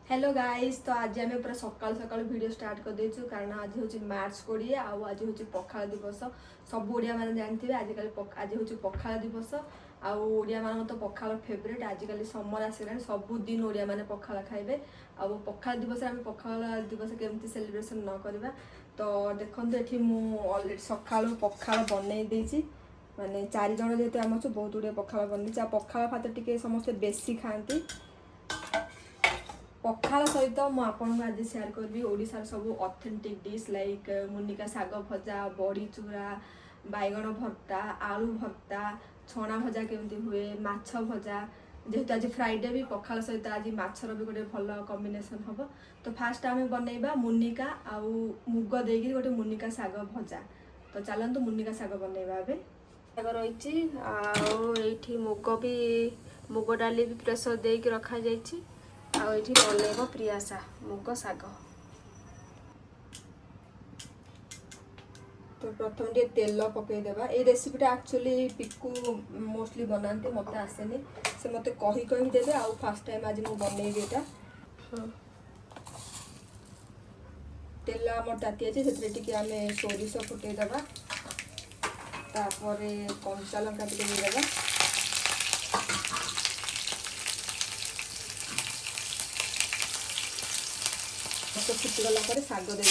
Hello guys. तो आज आम पूरा सकाल सकाल वीडियो स्टार्ट कर देचु कारण आज हूँ मार्च 20 आज हूँ पखाला दिवस। सब ओडिया मैंने जानते हैं आजिकल आज हूँ पखाला दिवस। आड़िया मान तो पखाल फेवरेट। आजिकल समर आसला सबुदिन ओडिया मैंने पखाला खाइबे। आ पखाला दिवस आम पखाला दिवस केमती सेलिब्रेशन न करवा। तो देखो ये अलरेडी सका पखाल बनई देती माने 4 जन जेहतु आम बहुत गुड़िया पखाल बन पखाल भात टी समस्ते बेसी खाती। पखाल सहित मुझे आज सेयार करी ओडिशार सब ऑथेंटिक डिश लाइक मुनिका साग भजा, बड़ी चूरा, बैगण भर्ता, आलू भर्ता, छणा भजा केमती हुए, माछ भजा। जेहेतु आज फ्राइडे भी पखाल सहित आज माछर भी गोटे भल कॉम्बिनेशन हम। तो फास्ट आम बनइबा मुनिका आउ मुग देकी गोटे मुनिका साग भजा। तो चलतु मुनिका साग बनइबा। ए साग रही मुग भी मुग डाली भी प्रेसर देकी रखा जाइए। आठी बनइब प्रियासा मुग साग। तो प्रथम टे तेल पकईदेवा। ये रेसिपीटा एक्चुअली पिकू मोस्टली बनाते मत आसेनी से मत कही देवे। आउ फास्ट टाइम आज मुझे बनइबी यहाँ तेल आम ताती अच्छे से आम सोरिष फुटईदेवा। तापर कंचा लंका टे देदेवा। तो फुटिगला शाग दे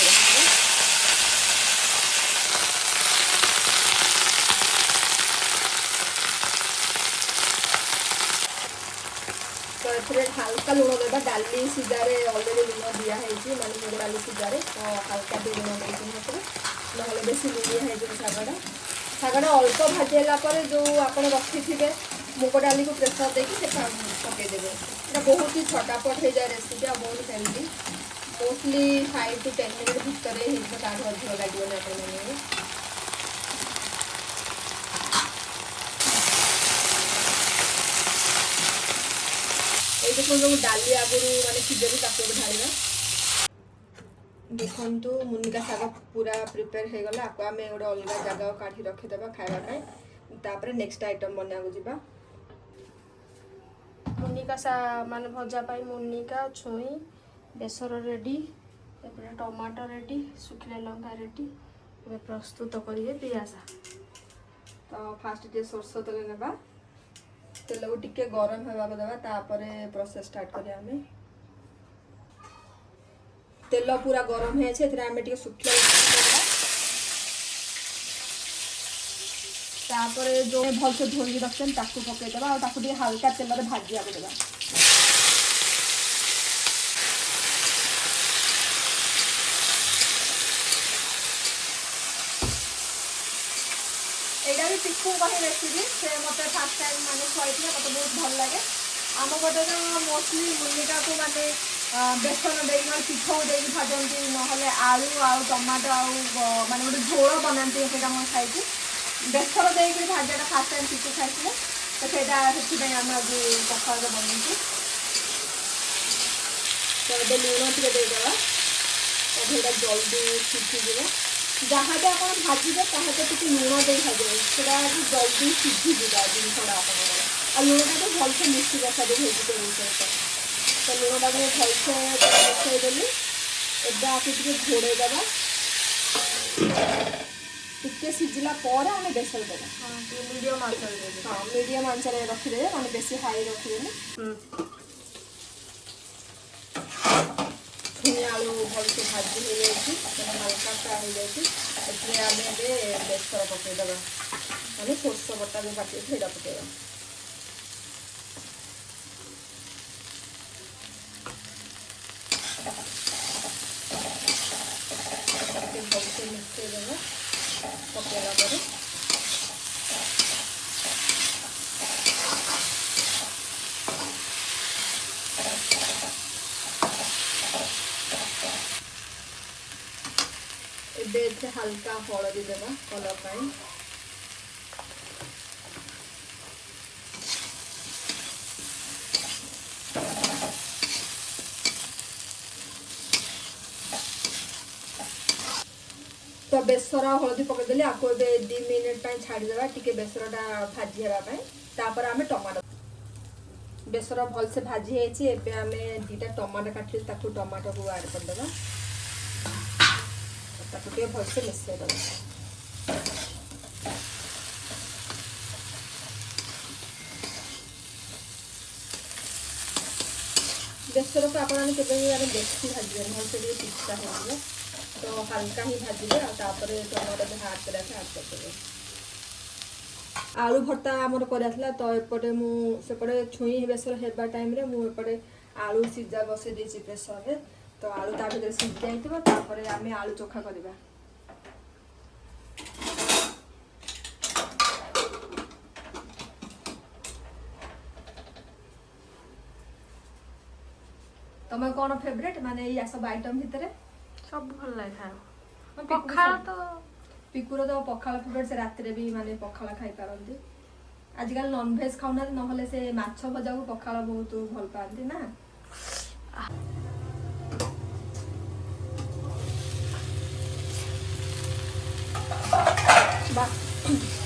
तो ये हल्का लुण देवा। डाली सीधारे अलरेडी लुण दिखाई माने मुग डाली सीधारे तो हल्का भी लुण देते ना बेस लुणिया हो शागटा। शागटा अल्प भाजला जो आप रखी थे मुग डाली को प्रेसर देके पकईदेवे। बहुत ही छटापट हो जाए रेसिपी आ बहुत हेल्दी। मोस्टली 5 to 10 मिनट भितर अधिक लगे आप। ये देखो डाली आगुरी माने सीधे ढाला। देखु मुनिका शाग पूरा प्रिपेयर हो गला। आपको आम गोटे अलग जगह काढ़ी रखीदे खावाई। नेक्स्ट आइटम बना जा मुनिका मान भजा मुनिका छुई बेसर रेडी, टमाटो रेडी, सुखिला लंका रेडी। प्रस्तुत करेंगे पियासा। तो फास्ट टे सोरष तेल ना तेल को टिके गरम होगा देवा। तापर प्रोसेस स्टार्ट करिया। तेल पूरा गरम है सुखिला तापर जो भलसे धोई रखते पकईदेवा। हल्का तेल भाजिया देवा। यहाँ भी पिकू कही रेसिपी से मत फास्ट टाइम मैंने खुआई मत बहुत भल लगे। आम पटे तो मोस्टली मुनिका को माने बेसन दे पिठौ दे भाजती ना आलू आउ टमाटो आउ माने गोटे झोल बनाती है मुझे खाई। बेसर देकर भाजाटा फास्ट टाइम पिकू खाई तो से आम आज पखाल बनईचु। तो ये लुण टे देदेवा तब जल्दी सीखीज। जहाँ भी आप भाजबे ताकि टी लुण दे भाजे जल्दी सीझीजा जिनसा आप लुणटा तो भलसे मिक्स बसा दे भेजिटेबल सहित। तो लुणटा को भलसे मिसईदेली। एबे आके घोड़ेदेवा। टिके सिझला आम बेसर देवा। मीडियम आंच। हाँ मीडियम आंच रखीदे मैंने बेस हाई रखिदेनि। आलू भलसे भाजी हो जाए हल्का फ्राए हो जाए। आम बेसर पकईदेवा मैंने सोरष बटा जो बाटी सेटा पकईवा। भलसे मिसईदेवा पकईला एबे हल्का हलदी देवा कलर पाई। तो बेसर हलदी पकईदेली। आपको 2 मिनट छाड़देवा टी बेसरटा भाजी होगापी। तापर आम टमाटो बेसर भलसे भाजी होती है। आम दुटा टमाटो काटी टमाटो को आड करदे भलसे मिसई दे। बेसर को आपने बेसी भाजबे भलसे पिस्ता हो तो हल्का ही भाजबे आपर टमाटो हाथ कर हाथ करदे। आलू भर्ता आमर कराला तो एपटे मुझे छुई बेसर होगा टाइम मुझे आलू सीझा बसई देसी प्रेसर रे तो आलू ता भीतर सीझ जाइए आम आलू चोखा करवा। तुम कौन फेवरेट माने या सब आइटम भितर सब भल लगे खाए पखाला तो पिकुर तो पखाला फेवरेट से रात भी माने पखाला खाई पारती। आजकल नॉनवेज खाऊना नहले से माछ भजा को पखाला बहुत भल पाती ना।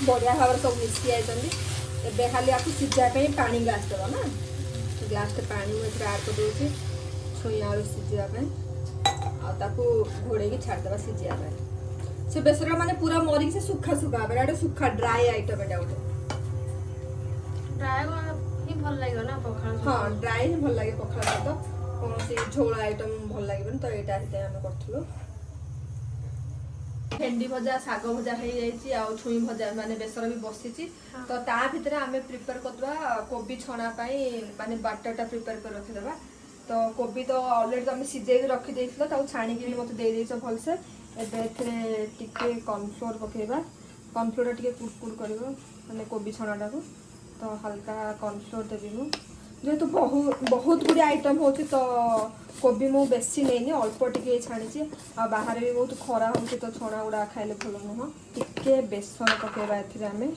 बढ़िया भाव सब मिसी आई खाली आपको सीझापी पानी ग्लास देव ना ग्लास पानी मुझे आड कर दूसरी छुई आलू सीझापी घोड़े छाड़देवा सीझापी से बेसर माने पूरा मरिक से सुखा सुखा एटा सुखा ड्राई आइटम एटा गोटे ड्राई ही भल लगे ना पखाला। हाँ ड्राई ही भल लगे पखाला तो कौन सी झोल आइटम भल लगे तो यहाँ आम करूँ। भेंडी भजा शाग भजा हो छुई भजा माने बेसर भी बसी तो ता भितर आम प्रिपेयर करदे कोबी छणा माने बाटरटा प्रिपेयर कर रखिदेवा। तो कोबी तो ऑलरेडी तुम सीझे रखी छाणिकी मत देदेस भलसे टिके कॉर्नफ्लोर पकेबा कॉर्नफ्लोर टिके कुरकुर कर माने कोबी छणाटा को तो हल्का कॉर्नफ्लोर देवी मु जेहेतु बहुत गुड़ी आइटम हो तो कोबी मु बेसी नहीं अल्प टिके छाणी आ बाहर भी बहुत खरा हो तो छणा गुड़ा खाइले भल नुह। टिके बेसन पकेबा एथिरे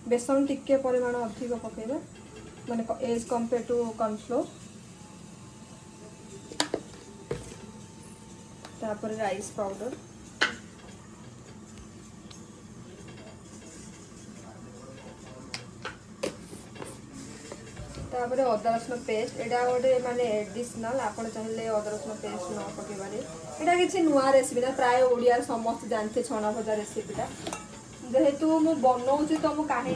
बेसन टिके परिमाण अधिक पकेबा माने एज कंपेयर टू कॉर्नफ्लोर। तापर राइस पाउडर तापर अदा रसुण पेस्ट एटा गोटे माने एडिशनल आपन चाहिले अदा रसुण पेस्ट न पकेबारे एटा किछि नुआ रेसिपी ना प्राय ओडिया समस्त जानते छणा भजा रेसिपीटा जेहेतु मु बनाऊँ तो मु कहीं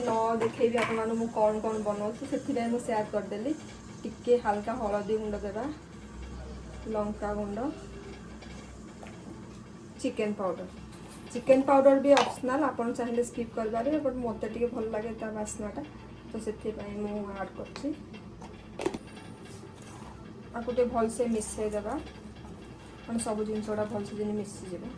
न देखी आपन मु कौन कौन बनाऊँ से मु शेयर करदेली। टिके हल्का हलदी गुंड देवा लंका गुंड चिकेन पाउडर भी ऑप्शनल आपन चाहिले स्किप कर पारे बट मते टिके भल लागे ता वासनाटा तो से मु ऐड करछि आपको टे भल से मिसई देबा हम सब जिनसटा भल से जिन मिसी जेबा।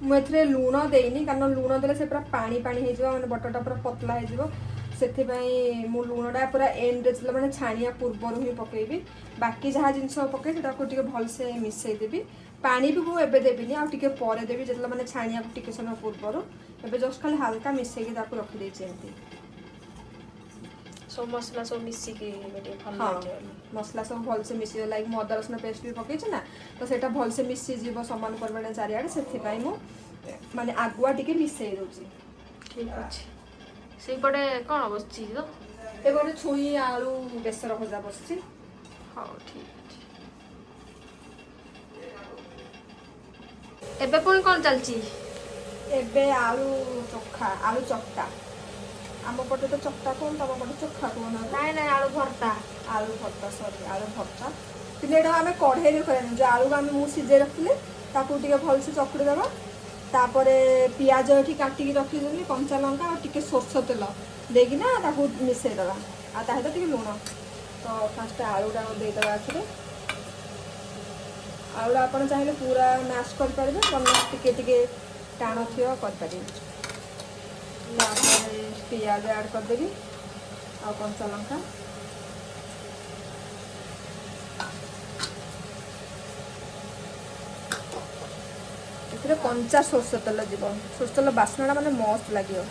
मुझे लुण देनी कारण लुण देले से पूरा पानी पानी हो जाए बटरटा पूरा पतला हो से मु लुणटा पूरा एंड रे मैंने छाणिया पूर्वर ही पकेबी बाकी जहाँ जिन पकई भल से मिसई देवी पानी भी मुझे देवी आउ टे पर देवी जो मैंने छाणिया टे समय पूर्वर एवं जस्ट खाली हल्का मिसई रखिदे सब मसला सब मिसिकी हाँ मसला सब भल से मिसी लाइक मु अदा रसुण पेस्ट भी पकई ना तो सेटा भल से मिसी जीव समान परिमाण चारिआडे से माने आगुआ टिके मिसई दउची। ठीक अच्छे से पटे कौन बसची तो ए गोटे छुई आलू बेसर भजा बसची। हाँ ठीक अच्छे एबे पुणी कौन चलची एबे आलू चोखा आलू चक्टा आम पटे तो चक्टा कौन तुम पटे चोखा कौन ना आलू भर्ता सॉरी आलू भर्ता कि आम कढ़े कर जो आलू आम मुझे सीझे रखिले टे भल से चकुड़ी देवा तापर पियाज ये काटिकी रखीदेली कंचा लंका और टे सोरष तेल देकिना मिसई देवा आ सहित टे लुण तो फास्ट आलूटा देदेवा आखिरे आलूटा आप चाहिए पूरा मैश करेंगे टे टाण थी कर पियाज ऐड करदेवी आ कंचा लंका ये कंचा सोरष तेल जीव सोरष तेल बास्ना माने मस्त लगे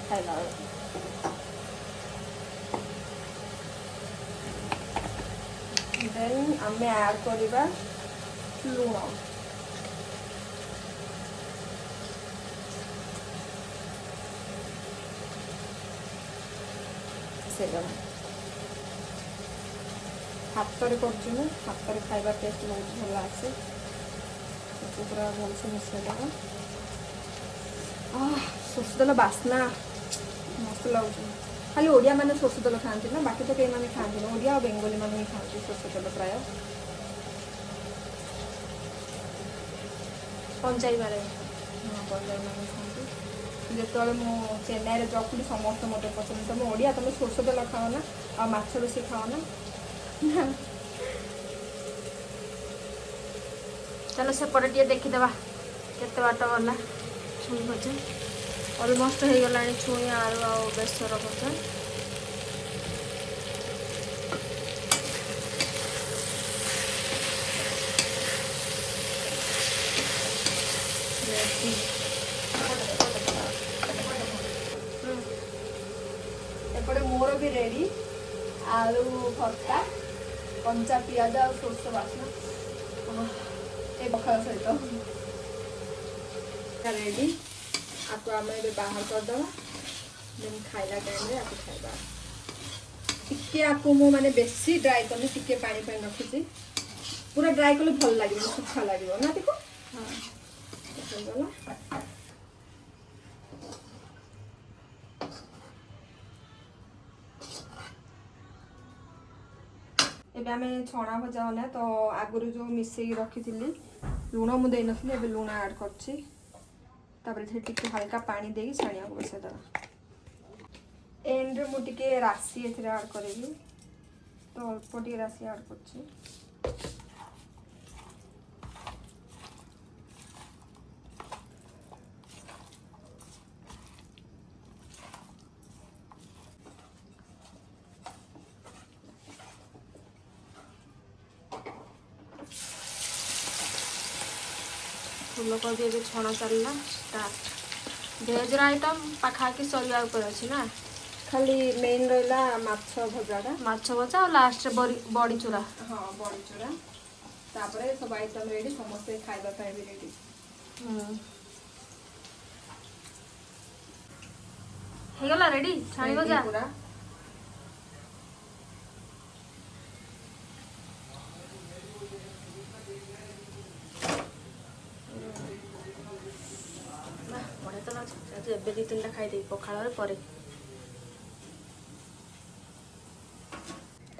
खाइला देन आम ऐड करवा लुण ମିଶେଇଦେବା। ହାତରେ କରୁଛୁ ମୁଁ, ହାତରେ ଖାଇବା ଟେଷ୍ଟ ବହୁତ ଭଲ ଆସେ। ତାକୁ ପୁରା ଭଲସେ ମିଶେଇଦେବା। ସୋରିଷ ତେଲ ବାସ୍ନା ମସ୍ତ ଲାଗୁଛି। ଖାଲି ଓଡ଼ିଆ ମାନେ ସୋରିଷ ତେଲ ଖାଆନ୍ତି ନା, ବାକି ତ କେହିମାନେ ଖାଆନ୍ତିନି। ଓଡ଼ିଆ ଆଉ ବେଙ୍ଗଲୀ ମାନେ ହିଁ ଖାଆନ୍ତି ସୋରିଷ ତେଲ ପ୍ରାୟ। ପଞ୍ଜାବୀ ମାନେ ପଞ୍ଜାବୀ ମାନେ ଖାଆନ୍ତି। ଯେତେବେଳେ ମୁଁ ଚେନ୍ନାଇରେ ଜବ୍ କଲି ସମସ୍ତେ ମୋତେ ପଚାରନ୍ତି ତମେ ଓଡ଼ିଆ, ତମେ ସୋରିଷ ତେଲ ଖାଅ ନା, ଆଉ ମାଛ ବେଶୀ ଖାଅ ନା। ଚାଲ ସେପଟେ ଟିକେ ଦେଖିଦେବା କେତେ ବାଟ ଗଲା ଛୁଇଁ ଭଜା। ଅଲମୋଷ୍ଟ ହେଇଗଲାଣି ଛୁଇଁ, ଆଳୁ ଆଉ ବେସର ଭଜା। ଏପଟେ ମୋର ବି ରେଡ଼ି। ଆଳୁ ଭର୍ତ୍ତା, କଞ୍ଚା ପିଆଜ ଆଉ ସୋରିଷ ବାସ୍ନା ଏ ପଖାଳ ସହିତ ରେଡ଼ି। ଆକୁ ଆମେ ଏବେ ବାହାର କରିଦେବା। ଦେନ୍ ଖାଇଲା ଟାଇମ୍ରେ ଆକୁ ଖାଇବା। ଟିକେ ଆକୁ ମୁଁ ମାନେ ବେଶୀ ଡ୍ରାଏ କରିନି, ଟିକେ ପାଣି ପାଣି ରଖିଛି। ପୁରା ଡ୍ରାଏ କଲେ ଭଲ ଲାଗିବ, ଶୁଖା ଲାଗିବ ନା ଟିକୁ। ହେଇଗଲା। ଏବେ ଆମେ ଛଣା ଭଜା ବନା। ତ ଆଗରୁ ଯେଉଁ ମିଶେଇକି ରଖିଥିଲି ଲୁଣ ମୁଁ ଦେଇନଥିଲି, ଏବେ ଲୁଣ ଆଡ଼୍ କରୁଛି। ତାପରେ ଏଥିରେ ଟିକେ ହାଲକା ପାଣି ଦେଇକି ଛାଣିବାକୁ ବସେଇଦେବା। ଏଣ୍ଡରେ ମୁଁ ଟିକେ ରାଶି ଏଥିରେ ଆଡ଼୍ କରିବି, ତ ଅଳ୍ପ ଟିକେ ରାଶି ଆଡ଼୍ କରୁଛି। ଫୁଲକୋବି ଏବେ ଛଣା ଚାଲିଲା ଷ୍ଟାର୍ଟ। ଭେଜ୍ର ଆଇଟମ୍ ପାଖାପାଖି ସରିବା ଉପରେ ଅଛି ନା। ଖାଲି ମେନ୍ ରହିଲା ମାଛ ଭଜାଟା, ମାଛ ଭଜା ଆଉ ଲାଷ୍ଟରେ ବଡ଼ି ଚୁରା। ହଁ ବଡ଼ି ଚୁରା। ତାପରେ ସବୁ ଆଇଟମ୍ ରେଡ଼ି, ସମସ୍ତେ ଖାଇବା ପାଇଁ ବି ରେଡ଼ି। ହେଇଗଲା ରେଡ଼ି ଛାଣି ଭଜା। ପୁରା ବଢ଼ିଆ ତ ଲାଗୁଛି। ଏବେ 2-3ଟା ଖାଇଦେବି ପଖାଳରେ ପରେ।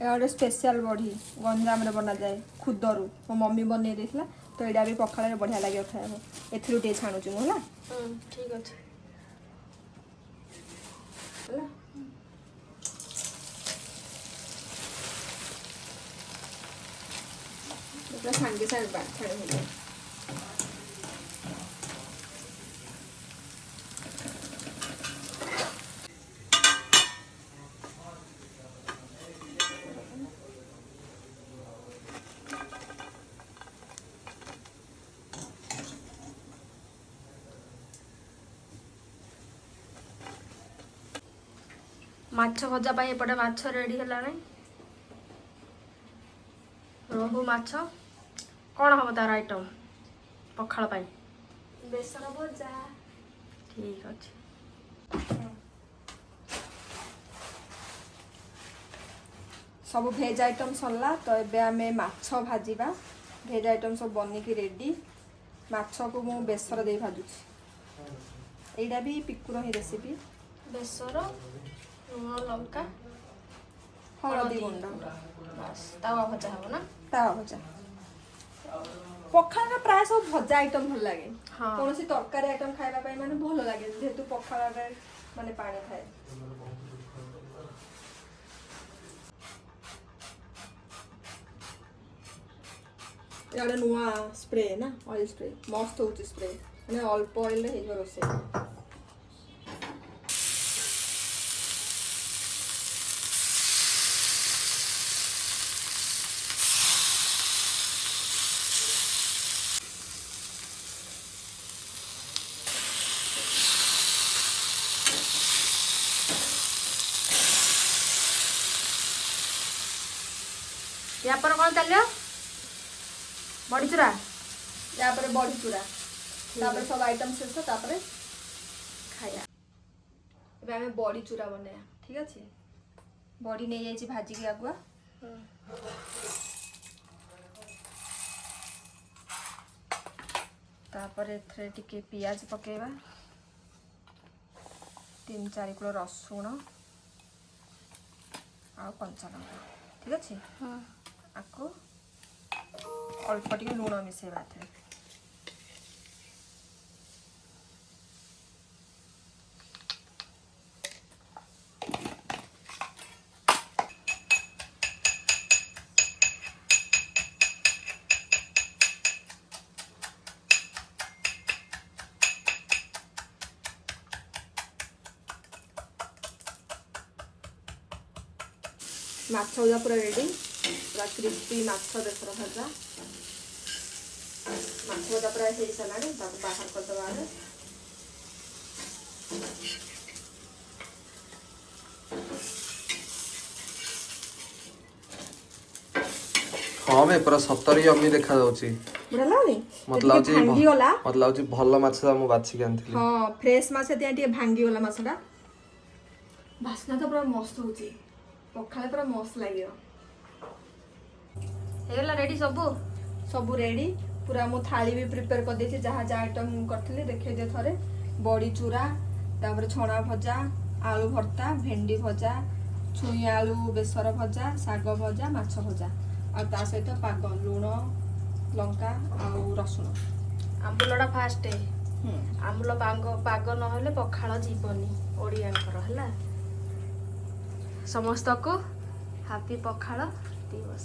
ଏହା ଗୋଟେ ସ୍ପେଶାଲ ବଢ଼ି ଗଞ୍ଜାମରେ ବନାଯାଏ ଖୁଦରୁ। ମୋ ମମି ବନେଇ ଦେଇଥିଲା, ତ ଏଇଟା ବି ପଖାଳରେ ବଢ଼ିଆ ଲାଗିବ ଖାଇବାକୁ। ଏଥିରୁ ଟିକେ ଛାଣୁଛି ମୁଁ ହେଲା। ଠିକ୍ ଅଛି ହେଲା। ପୁରା ସାଙ୍ଗେ ସାଙ୍ଗେ ଛାଣି ହେଇଯାଏ। ମାଛ ଭଜା ପାଇଁ ଏପଟେ ମାଛ ରେଡ଼ି ହେଲାଣି। ରୋହୁ ମାଛ। କ'ଣ ହେବ ତାର ଆଇଟମ୍ ପଖାଳ ପାଇଁ? ବେସର ଭଜା। ଠିକ୍ ଅଛି। ସବୁ ଭେଜ୍ ଆଇଟମ୍ ସରିଲା, ତ ଏବେ ଆମେ ମାଛ ଭାଜିବା। ଭେଜ୍ ଆଇଟମ୍ ସବୁ ବନିକି ରେଡ଼ି। ମାଛକୁ ମୁଁ ବେସର ଦେଇ ଭାଜୁଛି। ଏଇଟା ବି ପିକୁର ହିଁ ରେସିପି। ବେସର, ଲୁଣ, ଲଙ୍କା, ହଳଦୀ ଗୁଣ୍ଡ, ବାସ୍। ତାୱା ଭଜା ହେବ ନା? ତାୱା ଭଜା। ପଖାଳରେ ପ୍ରାୟ ସବୁ ଭଜା ଆଇଟମ୍ ଭଲ ଲାଗେ। ହଁ। କୌଣସି ତରକାରୀ ଆଇଟମ୍ ଖାଇବା ପାଇଁ ମାନେ ଭଲ ଲାଗେ, ଯେହେତୁ ପଖାଳରେ ମାନେ ପାଣି ଥାଏ। ଏଇଟା ଗୋଟେ ନୂଆ ସ୍ପ୍ରେ ନା, ଅଏଲ୍ ସ୍ପ୍ରେ। ମସ୍ତ ହେଉଛି ସ୍ପ୍ରେ, ମାନେ ଅଳ୍ପ ଅଏଲ୍ରେ ହେଇଯିବ ରୋଷେଇ। ୟା ପରେ କ'ଣ ଚାଲିବ? ବଡ଼ି ଚୁରା। ତାପରେ ବଡ଼ି ଚୁରା, ତାପରେ ସବୁ ଆଇଟମ୍ ଶେଷ, ତାପରେ ଖାଇବା। ଏବେ ଆମେ ବଡ଼ି ଚୁରା ବନେଇବା, ଠିକ୍ ଅଛି। बड़ी नहीं जाइए भाजी की आगुआ तापर एथरे टिके पियाज पकेबा 3-4 किलो रसुण आ कंचा लंका ठीक अच्छे आपको अल्प टिके लुण मिसेबा एथरे माछ भजा पूरा रेडी पूरा क्रिस्पी माछ बेसर भजा माछ भजा पूरा हो सारा बाहर करदे हाँ मैं पूरा सतरी अम्मी देखा जाउची बुढ़ा लाउनी मतलब भांगी गला मतलब भल माछ मु बाछि के आनथिली हां फ्रेश माछ दिया टिके भांगी गला माछटा बास्ना तो पूरा मस्त होची पखाले पूरा मस्त लागियो हेगला रेडी सब रेडी पूरा मु थाली भी प्रिपेयर कर देछि जहा जा आइटम करथले देखे दे थरे बड़ी चूरा तापर छणा भजा आलू भर्ता भेंडी भजा छुई आलू बेसर भजा साग भजा माछ भजा आ ता सहित पाग लूण लंका आ रसुण आंबुलटा फास्ट आंबुल पाग नहले पखाल जीवनी ओडियांकर हला समस्त को हैप्पी पखाल दिवस।